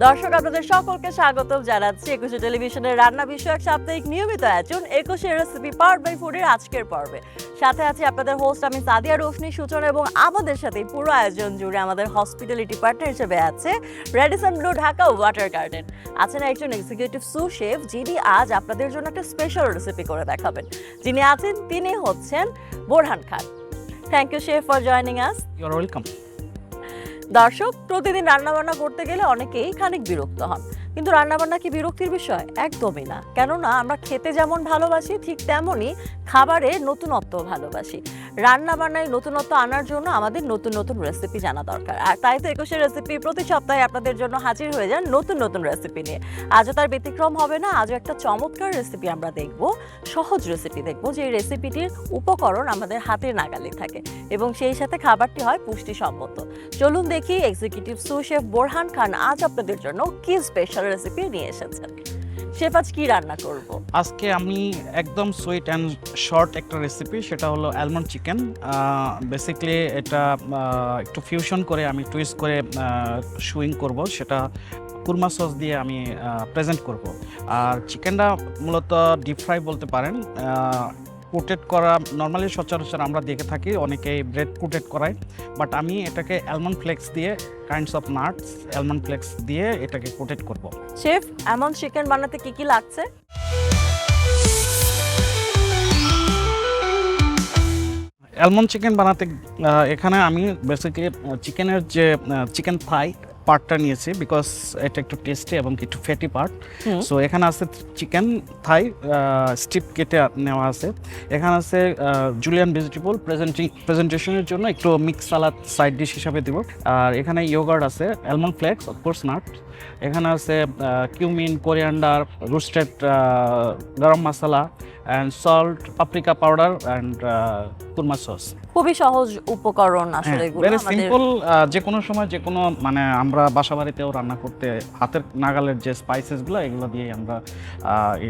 দর্শক আপনাদের সকলকে স্বাগত জানাচ্ছি 21 টেলিভিশনের রান্না বিষয়ক সাপ্তাহিক নিয়মিত আয়োজন 21 রেসিপি পার্ট বাই ফুডের আজকের পর্বে। সাথে আছি আপনাদের হোস্ট আমি সাদিয়া রোশনি সূচনা, এবং আমাদের সাথে পুরো আয়োজন জুড়ে আমাদের হসপিটালিটি পার্টনার হিসেবে আছে Radisson Blu Dhaka water garden. আছেন একজন এক্সিকিউটিভ সু শেফ, যিনি আজ আপনাদের জন্য একটা স্পেশাল রেসিপি করে দেখাবেন। যিনি আছেন তিনি হচ্ছেন Borhan Khan. Thank you chef for joining us. You are welcome. দর্শক, প্রতিদিন রান্নাবান্না করতে গেলে অনেকেই খানিক বিরক্ত হন, কিন্তু রান্নাবান্না কি বিরক্তির বিষয়? একদমই না। কেননা আমরা খেতে যেমন ভালোবাসি, ঠিক তেমনই খাবারে নতুনত্ব ভালোবাসি। রান্নাবান্নায় নতুনত্ব আনার জন্য আমাদের নতুন নতুন রেসিপি জানা দরকার। আর তাই তো 21 রেসিপি প্রতি সপ্তাহে আপনাদের জন্য হাজির হয়ে যান নতুন নতুন রেসিপি নিয়ে। আজও তার ব্যতিক্রম হবে না। আজও একটা চমৎকার রেসিপি আমরা দেখব, সহজ রেসিপি দেখব, যে রেসিপিটির উপকরণ আমাদের হাতের নাগালে থাকে এবং সেই সাথে খাবারটি হয় পুষ্টিসম্মত। চলুন দেখি এক্সিকিউটিভ সু শেফ বোরহান খান আজ আপনাদের জন্য কি স্পেশাল রেসিপি নিয়ে এসেছেন। শেফ, আজ কি রান্না করব? আজকে আমি একদম সুইট অ্যান্ড শর্ট একটা রেসিপি, সেটা হলো অ্যালমন্ড চিকেন। বেসিক্যালি এটা একটু ফিউশন করে আমি টুইস্ট করে শুইং করব, সেটা কুরমা সস দিয়ে আমি প্রেজেন্ট করব। আর চিকেনটা মূলত ডিপ ফ্রাই বলতে পারেন। কোটেড করা নর্মালি সচরাচর আমরা দেখে থাকি অনেকেই ব্রেড কোটেড করায়, বাট আমি এটাকে অ্যালমন্ড ফ্লেক্স দিয়ে, kinds of nuts almond flakes দিয়ে এটাকে কোটেড করব। শেফ, এমন চিকেন বানাতে কি কি লাগছে? অ্যালমন্ড চিকেন বানাতে এখানে আমি বেসিক্যালি চিকেনের যে চিকেন থাই পার্টটা নিয়েছি, বিকজ এটা একটু টেস্টি এবং একটু ফ্যাটি পার্ট। সো এখানে আছে চিকেন থাই স্ট্রিপ কেটে নেওয়া আছে। এখানে আছে জুলিয়ান ভেজিটেবল প্রেজেন্টেশনের জন্য একটু মিক্স সালাদ সাইড ডিশ হিসাবে দিব। আর এখানে ইয়োগার্ট আছে, অ্যালমন্ড ফ্লেক্স অফকোর্স নাট। এখানে আছে cumin, coriander, roasted garam masala and salt, paprika powder and korma sauce. খুবই সহজ উপকরণ আসলে এগুলো। Very simple. যে কোনো সময় যে কোনো মানে আমরা বাসা বাড়িতেও রান্না করতে হাতের নাগালের যে স্পাইসেসগুলো এগুলো দিয়ে আমরা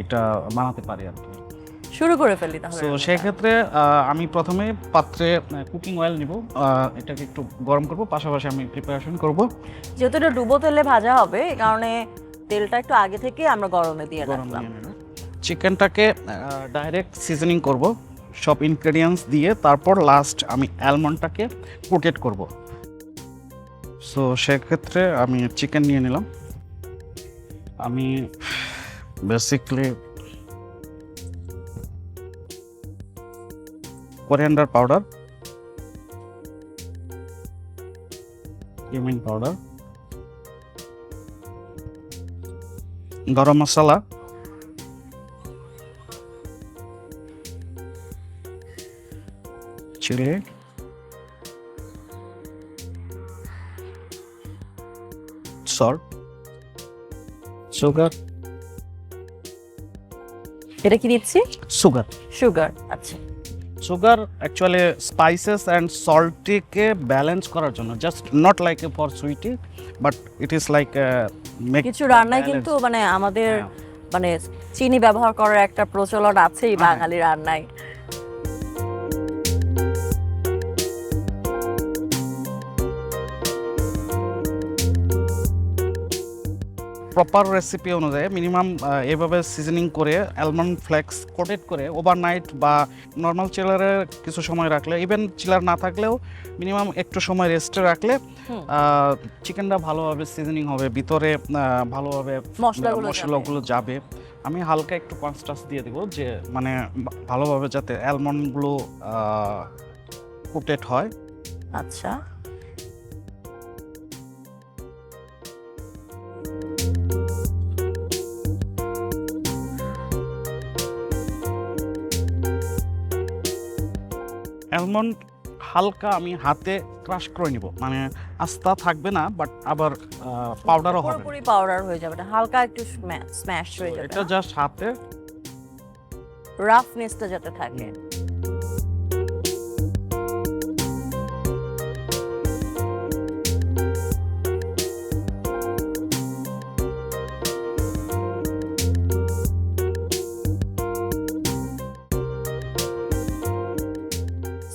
এটা বানাতে পারি আর কি। শুরু করে ফেলি তাহলে। সো সেই ক্ষেত্রে আমি প্রথমে পাত্রে কুকিং অয়েল নিব, এটাকে একটু গরম করব, পাশাপাশি আমি প্রিপারেশন করব। যেহেতু এটা ডুবো তেলে ভাজা হবে, এই কারণে তেলটা একটু আগে থেকে আমরা গরমে দিয়ে রাখলাম। চিকেনটাকে ডাইরেক্ট সিজনিং করব সব ইনগ্রেডিয়েন্টস দিয়ে, তারপর লাস্ট আমি অ্যালমন্ডটাকে কোটেড করব। সো সেক্ষেত্রে আমি চিকেন নিয়ে নিলাম। আমি basically coriander powder, cumin powder, garam masala, chili, salt, sugar. এটা কি দিচ্ছি? সুগার। সুগার। আচ্ছা, সুগার অ্যাকচুয়ালি স্পাইসেস অ্যান্ড সল্টকে ব্যালেন্স করার জন্য, just not like a for sweetie, but it is like কিছু রান্নায় কিন্তু মানে আমাদের মানে চিনি ব্যবহার করার একটা প্রচলন আছেই বাঙালি রান্নায়। প্রপার রেসিপি অনুযায়ী মিনিমাম এভাবে সিজনিং করে অ্যালমন্ড ফ্লেক্স কোটেড করে ওভারনাইট বা নর্মাল চিলারে কিছু সময় রাখলে, ইভেন চিলার না থাকলেও মিনিমাম একটু সময় রেস্টে রাখলে চিকেনটা ভালোভাবে সিজনিং হবে, ভিতরে ভালোভাবে মশলাগুলো যাবে। আমি হালকা একটু কনস্টান্স দিয়ে দেবো, যে মানে ভালোভাবে যাতে অ্যালমন্ডগুলো কোটেড হয়। আচ্ছা, অ্যালমন্ড হালকা আমি হাতে ক্রাশ করে নিব, মানে আস্তা থাকবে না, বাট আবার পাউডারও হবে, পুরোপুরি পাউডার হয়ে যাবে না, হালকা একটু স্ম্যাশ হয়ে যাবে। এটা জাস্ট হাতে রাফনেসটা যাতে থাকে।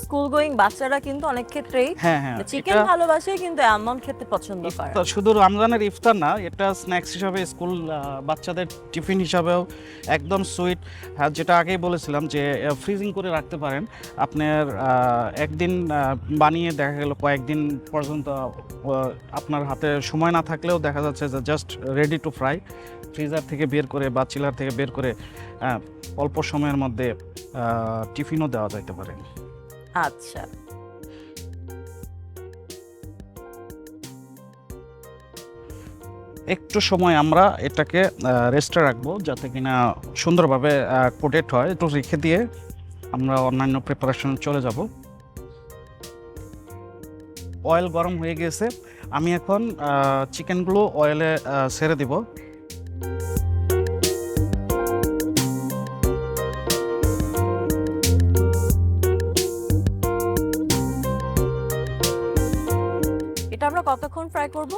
স্কুল গোয়িং বাচ্চারা কিন্তু অনেক ক্ষেত্রেই হ্যাঁ হ্যাঁ চিকেন ভালোবাসে কিন্তু আলমন্ড খেতে পছন্দ করে। ইফতার শুধু রমজানের ইফতার না, এটা স্ন্যাক্স হিসাবে স্কুল বাচ্চাদের টিফিন হিসাবেও একদম সুইট। যেটা আগেই বলেছিলাম যে ফ্রিজিং করে রাখতে পারেন আপনার, একদিন বানিয়ে দেখা গেল কয়েকদিন পর্যন্ত আপনার হাতে সময় না থাকলেও দেখা যাচ্ছে যে just ready to fry, freezer থেকে বের করে বা চিলার থেকে বের করে অল্প সময়ের মধ্যে টিফিনও দেওয়া যাইতে পারে। আচ্ছা, একটু সময় আমরা এটাকে রেস্টে রাখবো যাতে কিনা সুন্দরভাবে কোটেড হয়। একটু রেখে দিয়ে আমরা অন্যান্য প্রিপারেশনে চলে যাব। অয়েল গরম হয়ে গেছে, আমি এখন চিকেনগুলো অয়েলে ছেড়ে দিব। এটা আমরা কতক্ষণ ফ্রাই করব?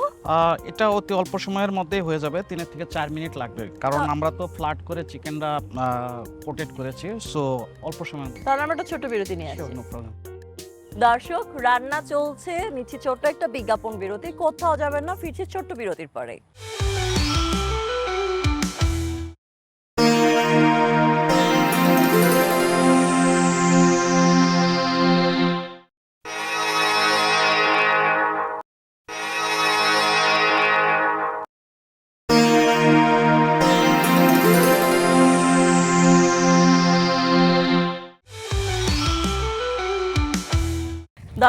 এটা অতি অল্প সময়ের মধ্যেই হয়ে যাবে, 3 থেকে 4 মিনিট লাগবে, কারণ আমরা তো ফ্ল্যাট করে চিকেনটা কোটেড করেছি, সো অল্প সময়। তাহলে আমরা একটা ছোট বিরতি নিয়ে আসি। No problem. দর্শক, রান্না চলছে, নিচ্ছি ছোট্ট একটা বিজ্ঞাপন বিরতি। কোথাও যাবেন না, ফিরছি ছোট্ট বিরতির পরে।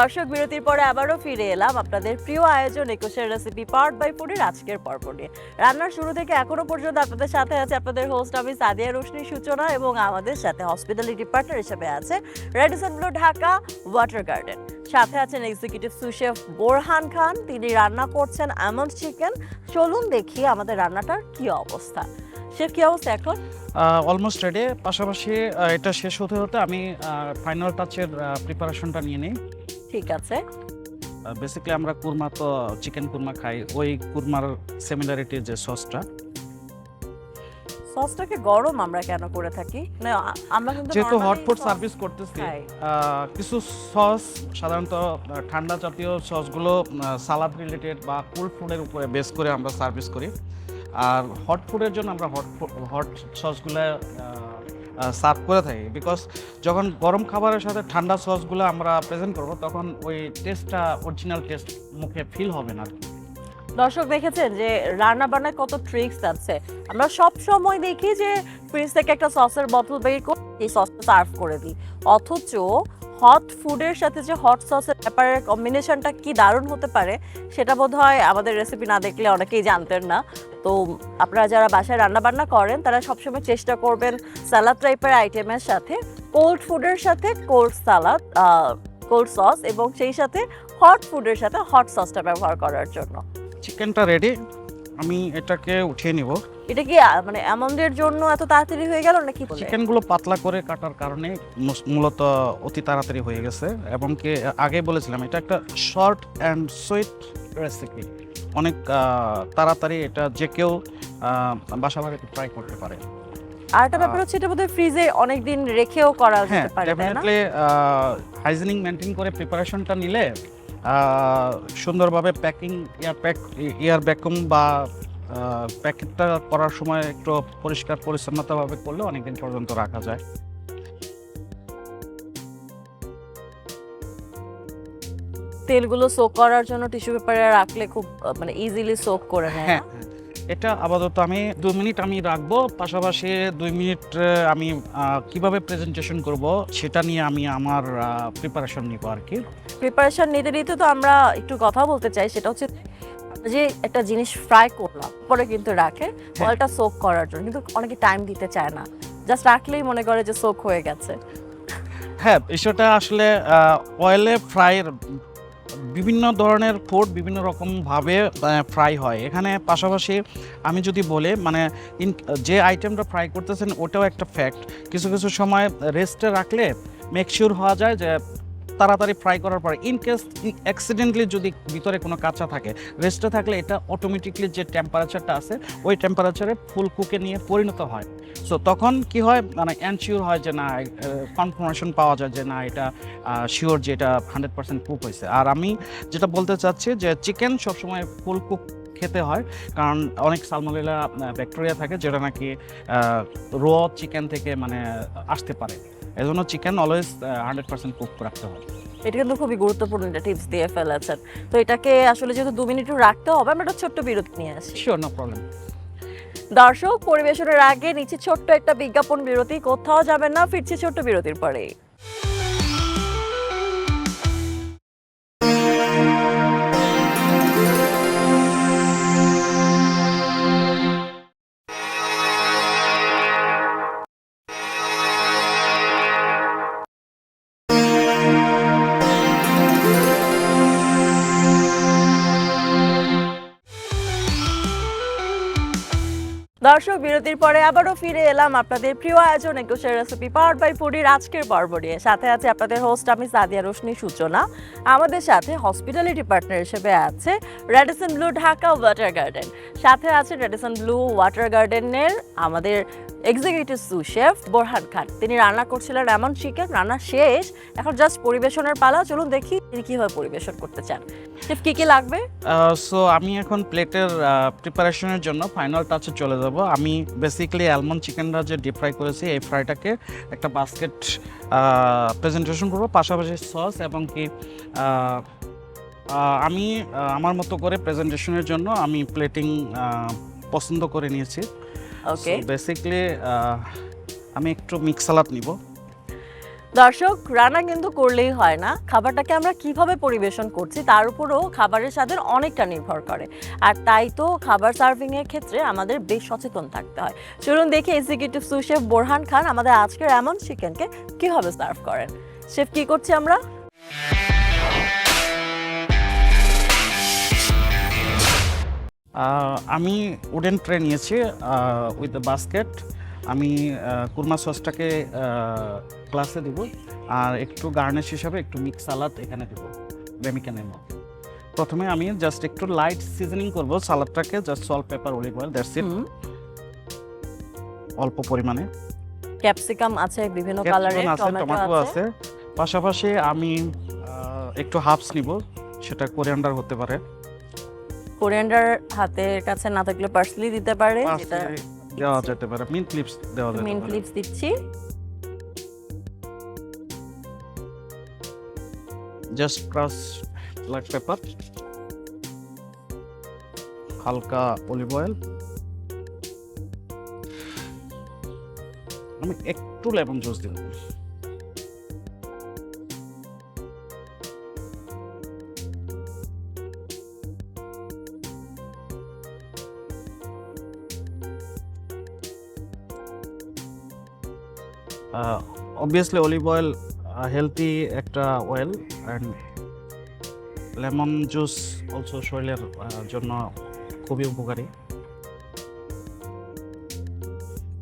দর্শক, বিরতির পরে আবারও ফিরে এলাম আপনাদের প্রিয় আয়োজন 21 রেসিপি পাওয়ার্ড বাই ফুডের আজকের পর্ব নিয়ে। রান্নার শুরু থেকে এখনো পর্যন্ত আপনাদের সাথে আছে আপনাদের হোস্ট আমি সাদিয়া রোশনি সূচনা, এবং আমাদের সাথে হসপিটালিটি পার্টনার হিসেবে আছে Radisson Blu Dhaka water garden. সাথে আছেন এক্সিকিউটিভ সুশেফ বোরহান খান, তিনি রান্না করছেন আমন্ড চিকেন। চলুন দেখি আমাদের রান্নাটার কি অবস্থা। শেফ, কি অবস্থা এখন? অলমোস্ট রেডি, পাশাপাশি এটা শেষ হতে হতে আমি ফাইনাল টাচের প্রিপারেশনটা নিয়ে নিই। ঠিক আছে। বেসিক্যালি আমরা কুরমা তো চিকেন কুরমা খাই, ওই কুরমার সিমিলারিটি যে সসটাকে গরম আমরা কেন করে থাকি? না, আমরা কিন্তু যেহেতু normally hot food sauce service করতেছি, খাই। কিছু সস সাধারণত ঠান্ডা জাতীয় সসগুলো সালাদ রিলেটেড বা কোল্ড ফুডের উপরে বেস করে আমরা সার্ভিস করি, আর হট ফুডের জন্য আমরা হট সসগুলো সার্ভ করে থাকি। বিকজ যখন গরম খাবারের সাথে ঠান্ডা সসগুলো আমরা প্রেজেন্ট করব, তখন ওই টেস্টটা অরিজিনাল টেস্ট মুখে ফিল হবে না। দর্শক, দেখেছেন যে রান্না বান্নায় কত ট্রিক্স আছে। আমরা সব সময় দেখি যে ফ্রিজ থেকে একটা সসের বোতল বের করে এই সসটা সার্ভ করে দিই, অথচ হট ফুডের সাথে যে হট সসের ব্যাপারের কম্বিনেশনটা কি দারুণ হতে পারে সেটা বোধহয় আমাদের রেসিপি না দেখলে অনেকেই জানতেন না। তো আপনারা যারা বাসায় রান্না বান্না করেন তারা সবসময় চেষ্টা করবেন সালাদ টাইপের আইটেমের সাথে কোল্ড ফুডের সাথে কোল্ড সালাদ, কোল্ড সস, এবং সেই সাথে হট ফুডের সাথে হট সসটা ব্যবহার করার জন্য। চিকেনটা রেডি, আমি এটাকে উঠিয়ে নিব। এটা কি মানে আমন্ডের জন্য এত তাড়াতাড়ি হয়ে গেল নাকি? চিকেনগুলো পাতলা করে কাটার কারণে মূলত অতি তাড়াতাড়ি হয়ে গেছে, এবং কি আগে বলেছিলাম এটা একটা শর্ট অ্যান্ড সুইট রেসিপি, অনেক তাড়াতাড়ি এটা যে কেউ বাসা বাড়িতে ট্রাই করতে পারে। আর একটা ব্যাপার হচ্ছে এটা বোধহয় ফ্রিজে অনেক দিন রেখেও করা যেতে পারে, তাই না? ডেফিনেটলি হাইজিনিক মেনটেন করে প্রিপারেশনটা নিলে সুন্দরভাবে প্যাকিং এয়ার ভ্যাকুম বা প্যাকেটটা করার সময় একটু পরিষ্কার পরিচ্ছন্নতাভাবে করলে অনেকদিন পর্যন্ত রাখা যায়। তেলগুলো সোক করার জন্য টিস্যু পেপারে রাখলে খুব মানে ইজিলি সোক করে নেয়। হ্যাঁ, এটা আপাতত আমি 2 মিনিট আমি রাখবো, পাশাপাশি 2 মিনিট আমি কিভাবে প্রেজেন্টেশন করব সেটা নিয়ে আমি আমার প্রিপারেশন নিব আর কি। প্রিপারেশন নিতে নিতে তো আমরা একটু কথা বলতে চাই, সেটা হচ্ছে যে একটা জিনিস ফ্রাই করলাম পরে কিন্তু রাখে অয়েলটা সোক করার জন্য, কিন্তু অনেকে টাইম দিতে চায় না, জাস্ট রাখলেই মনে করে যে সোক হয়ে গেছে। হ্যাঁ, বিষয়টা আসলে অয়েলে ফ্রাইয়ের বিভিন্ন ধরনের ফুড বিভিন্ন রকমভাবে ফ্রাই হয় এখানে। পাশাপাশি আমি যদি বলি মানে যে আইটেমটা ফ্রাই করতেছেন ওটাও একটা ফ্যাক্ট, কিছু কিছু সময় রেস্টে রাখলে মেকশিওর হওয়া যায় যে তাড়াতাড়ি ফ্রাই করার পরে ইন কেস অ্যাক্সিডেন্টলি যদি ভিতরে কোনো কাঁচা থাকে, রেস্টে থাকলে এটা অটোমেটিকলি যে টেম্পারেচারটা আছে ওই টেম্পারেচারে ফুল কুকে নিয়ে পরিণত হয়। সো তখন কি হয়, মানে এনশিওর হয় যে না, কনফার্মেশন পাওয়া যায় যে না এটা শিওর যে এটা 100% কুক হয়েছে। আর আমি যেটা বলতে চাচ্ছি যে চিকেন সবসময় ফুল কুক খেতে হয়, কারণ অনেক সালমোনেলা ব্যাকটেরিয়া থাকে যেটা নাকি র চিকেন থেকে মানে আসতে পারে। এই জন্য চিকেন অলওয়েজ 100% কুক রাখতে হয়। এটা কিন্তু খুবই গুরুত্বপূর্ণ একটা টিপস দিয়ে ফেলেছেন। তো এটাকে আসলে যেহেতু 2 মিনিটও রাখতে হবে, আমরা একটা ছোট্ট বিরতি নিয়ে আসি। Sure, no problem. দর্শক, পরিবেশনের আগে নিচে ছোট্ট একটা বিজ্ঞাপন বিরতি, কোথাও যাবেন না, ফিরছি ছোট্ট বিরতির পরে। দর্শক, বিরতির পরে আবারও ফিরে এলাম আপনাদের প্রিয় আয়োজন একুশের রেসিপি পাওয়ার্ড বাই ফুডির আজকের পর্ব নিয়ে। সাথে আছে আপনাদের হোস্ট আমি সাদিয়া রোশনি সূচনা। আমাদের সাথে হসপিটালিটি পার্টনার হিসেবে আছে Radisson Blu Dhaka water garden. সাথে আছে রেডিসন ব্লু ওয়াটার গার্ডেনের আমাদের এক্সিকিউটিভ সু শেফ বোরহান খান। তিনি রান্না করছিলেন এমন চিকেন, রান্না শেষ, এখন জাস্ট পরিবেশনের পালা। চলুন দেখি তিনি কীভাবে পরিবেশন করতে চান। শেফ, কী কী লাগবে? সো আমি এখন প্লেটের প্রিপারেশনের জন্য ফাইনাল টাচে চলে যাব। আমি বেসিক্যালি অ্যালমন্ড চিকেনটা যে ডিপ ফ্রাই করেছি এই ফ্রাইটাকে একটা বাস্কেট প্রেজেন্টেশন করবো, পাশাপাশি সস এবং কি আমি আমার মতো করে প্রেজেন্টেশনের জন্য আমি প্লেটিং পছন্দ করে নিয়েছি। ওকে, বেসিক্যালি আমি একটু মিক্স সালাদ নিব। দর্শক, রান্না কিন্তু করলেই হয় না, খাবারটাকে আমরা কিভাবে পরিবেশন করছি তার উপরও খাবারের স্বাদের অনেকটা নির্ভর করে। আর তাই তো খাবার সার্ভিং এর ক্ষেত্রে আমাদের বেশ সচেতন থাকতে হয়। চলুন দেখি এক্সিকিউটিভ সু শেফ বোরহান খান আমাদের আজকের এমন চিকেনকে কিভাবে সার্ভ করেন। শেফ, কি করছি আমরা? আমি উডেন ট্রে নিয়েছি উইথ দ্য বাস্কেট। আমি কুরমা সসটাকে গ্লাসে দিব, আর একটু গার্নিশ হিসাবে একটু মিক্স সালাদ এখানে দেব রেমিক্যানের মতো। প্রথমে আমি জাস্ট একটু লাইট সিজনিং করব সালাদটাকে, just salt, pepper, olive oil, that's it. অল্প পরিমাণে ক্যাপসিকাম আছে, বিভিন্ন কালারের টমেটো আছে। পাশাপাশি আমি একটু হাফস নিব, সেটা কোরিয়ান্ডার হতে পারে। কোরিয়ান্ডার হাতের কাছে না থাকলে পার্সলি দিতে পারে, যেটা দেওয়া যেতে পারে। মিন্ট লিভস দেওয়া যেতে পারে। মিন্ট লিভস দিচ্ছি। জাস্ট ক্রাশ ব্ল্যাক পেপার, হালকা অলিভ অয়েল, আমি একটু লেমন জুস দিব। অবভিয়াসলি অলিভ অয়েল হেলদি একটা oil, and lemon juice also শরীরের জন্য খুবই উপকারী।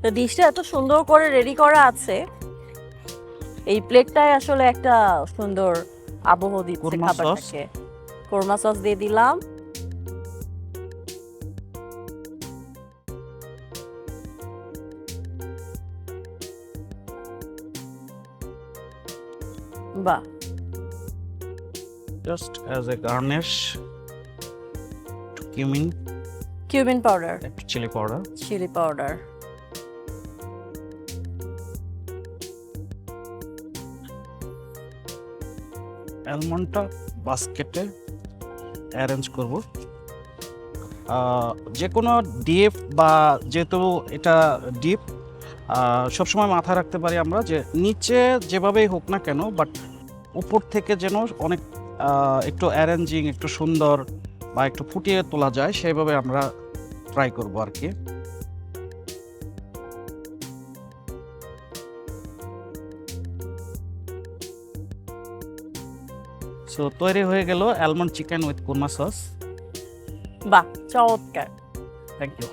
তো ডিশটা এত সুন্দর করে রেডি করা আছে, এই প্লেটটাই আসলে একটা সুন্দর আবহ দিচ্ছে খাবারটাকে। কোরমা সস দিয়ে দিলাম, বাহ, just as a garnish cumin powder, একটু চিলি পাউডার। অ্যালমন্ডটা বাস্কেটে অ্যারেঞ্জ করব। যে কোনো ডিপ বা যেহেতু এটা ডিপ, সবসময় মাথায় রাখতে পারি আমরা যে নিচে যেভাবেই হোক না কেন, বাট উপর থেকে যেন অনেক একটু অ্যারেঞ্জিং, একটু সুন্দর বা একটু ফুটিয়ে তোলা যায়, সেইভাবে আমরা ট্রাই করবো আর কি। সো তৈরি হয়ে গেল almond chicken with korma sauce. বাহ, চমৎকার। Thank you.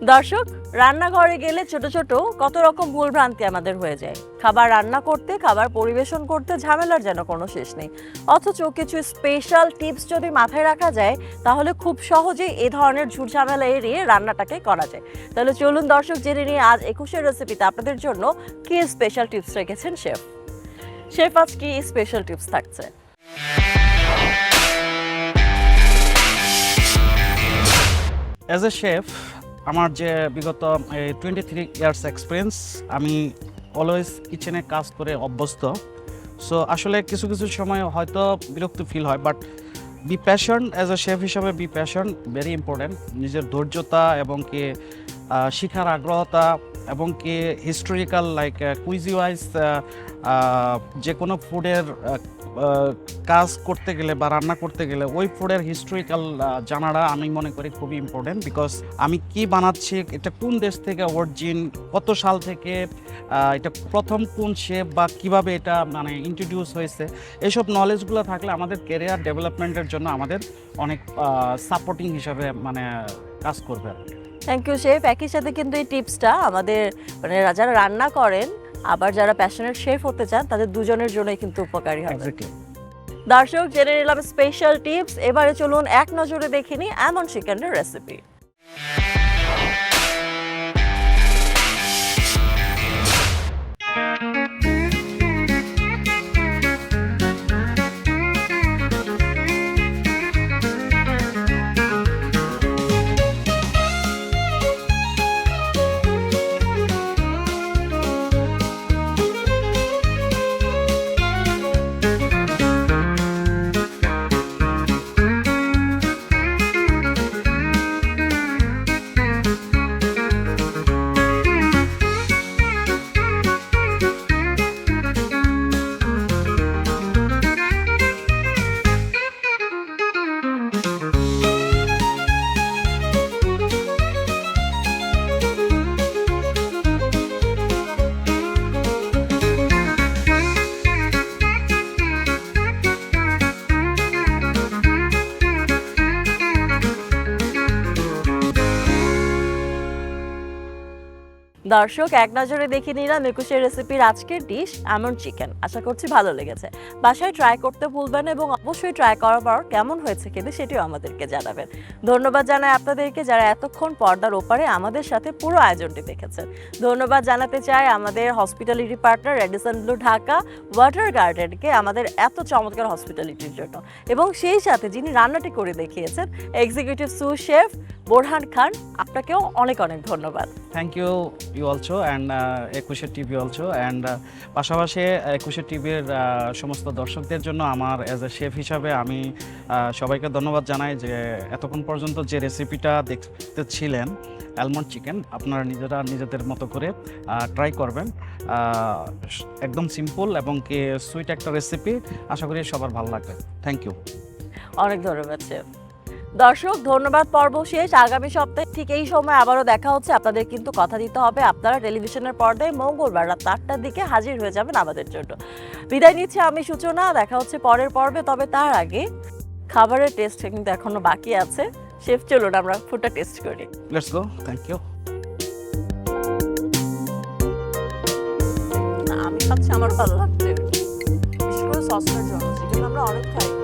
দর্শক, রান্নাঘরে গেলে ছোট ছোট কত রকম ভুলভ্রান্তি আমাদের হয়ে যায়। খাবার রান্না করতে, খাবার পরিবেশন করতে ঝামেলার যেন কোনো শেষ নেই। অথচ কিছু স্পেশাল টিপস যদি মাথায় রাখা যায়, তাহলে খুব সহজেই এ ধরনের ঝুট ঝামেলা এড়িয়ে রান্নাটাকে করা যায়। তাহলে চলুন দর্শক, জেনে নিয়ে আজ 21 রেসিপিতে আপনাদের জন্য কি স্পেশাল টিপস রেখেছেন শেফ। শেফ, আজ কি স্পেশাল টিপস থাকছে? অ্যাজ এ শেফ, আমার যে বিগত 23 ইয়ার্স এক্সপিরিয়েন্স, আমি অলওয়েজ কিচেনে কাজ করে অভ্যস্ত। সো আসলে কিছু কিছু সময় হয়তো বিরক্ত ফিল হয়, but be passion as a chef হিসাবে, বি প্যাশন ভেরি ইম্পর্ট্যান্ট। নিজের ধৈর্যতা এবং কি শিখার আগ্রহতা এবং কি হিস্টোরিক্যাল লাইক কুইজি ওয়াইজ যে কোনো ফুডের কাজ করতে গেলে বা রান্না করতে গেলে ওই ফুডের হিস্টোরিক্যাল জানাটা আমি মনে করি খুবই ইম্পর্টেন্ট। বিকজ আমি কি বানাচ্ছি, এটা কোন দেশ থেকে অরিজিন, কত সাল থেকে এটা প্রথম কোন শেফ বা কিভাবে এটা মানে ইন্ট্রোডিউস হয়েছে, এইসব নলেজগুলো থাকলে আমাদের ক্যারিয়ার ডেভেলপমেন্টের জন্য আমাদের অনেক সাপোর্টিং হিসাবে মানে কাজ করবে। Thank you chef. একই সাথে কিন্তু এই টিপসটা আমাদের মানে যারা রান্না করেন আবার যারা প্যাশনেট শেফ হতে চান তাদের দুজনের জন্যই কিন্তু উপকারী হবে। এক্স্যাক্টলি। দর্শক, জেনে নিলাম স্পেশাল টিপস। এবারে চলুন এক নজরে দেখে নিই এমন চিকেনের রেসিপি। দর্শক, এক নজরে দেখে নিলাম 21 রেসিপির আজকের ডিশ এমন চিকেন। আশা করছি ভালো লেগেছে। বাসায় ট্রাই করতে ভুলবেন এবং অবশ্যই ট্রাই করার পর কেমন হয়েছে কিন্তু সেটিও আমাদেরকে জানাবেন। ধন্যবাদ জানাই আপনাদেরকে যারা এতক্ষণ পর্দার ওপারে আমাদের সাথে পুরো আয়োজনটি দেখেছেন। ধন্যবাদ জানাতে চাই আমাদের hospitality partner Radisson Blu Dhaka water গার্ডেনকে আমাদের এত চমৎকার হসপিটালিটির জন্য, এবং সেই সাথে যিনি রান্নাটি করে দেখিয়েছেন executive sous chef Borhan Khan, আপনাকেও অনেক অনেক ধন্যবাদ। Thank you you also and 21 TV also and পাশাপাশি 21 টিভির সমস্ত দর্শকদের জন্য আমার অ্যাজ এ শেফ হিসাবে আমি সবাইকে ধন্যবাদ জানাই যে এতক্ষণ পর্যন্ত যে রেসিপিটা দেখতে ছিলেন অ্যালমন্ড চিকেন, আপনারা নিজেরা নিজেদের মতো করে ট্রাই করবেন। একদম সিম্পল এবং কি সুইট একটা রেসিপি, আশা করি সবার ভালো লাগবে। Thank you. অনেক ধন্যবাদ শেফ। দর্শক, ধন্যবাদ পর্ব শেষ। আগামী সপ্তাহে ঠিক এই সময় আবারও দেখা হচ্ছে। আপনাদের কিন্তু কথা দিতে হবে, আপনারা টেলিভিশনের পর্দায় মঙ্গলবার রাত 8টার দিকে হাজির হয়ে যাবেন আমাদের জন্য। বিদায় নিচ্ছি আমি সূচনা, দেখা হচ্ছে পরের পর্বে। তবে তার আগে খাবারের টেস্ট কিন্তু এখনো বাকি আছে। শেফ, চলুন আমরা ফুডটা টেস্ট করি। Let's go. Thank you. আমি খাচ্ছি, আমার ভালো লাগছে, বিশেষ করে সসটার জন্য। চিকেন আমরা অনেক খাই।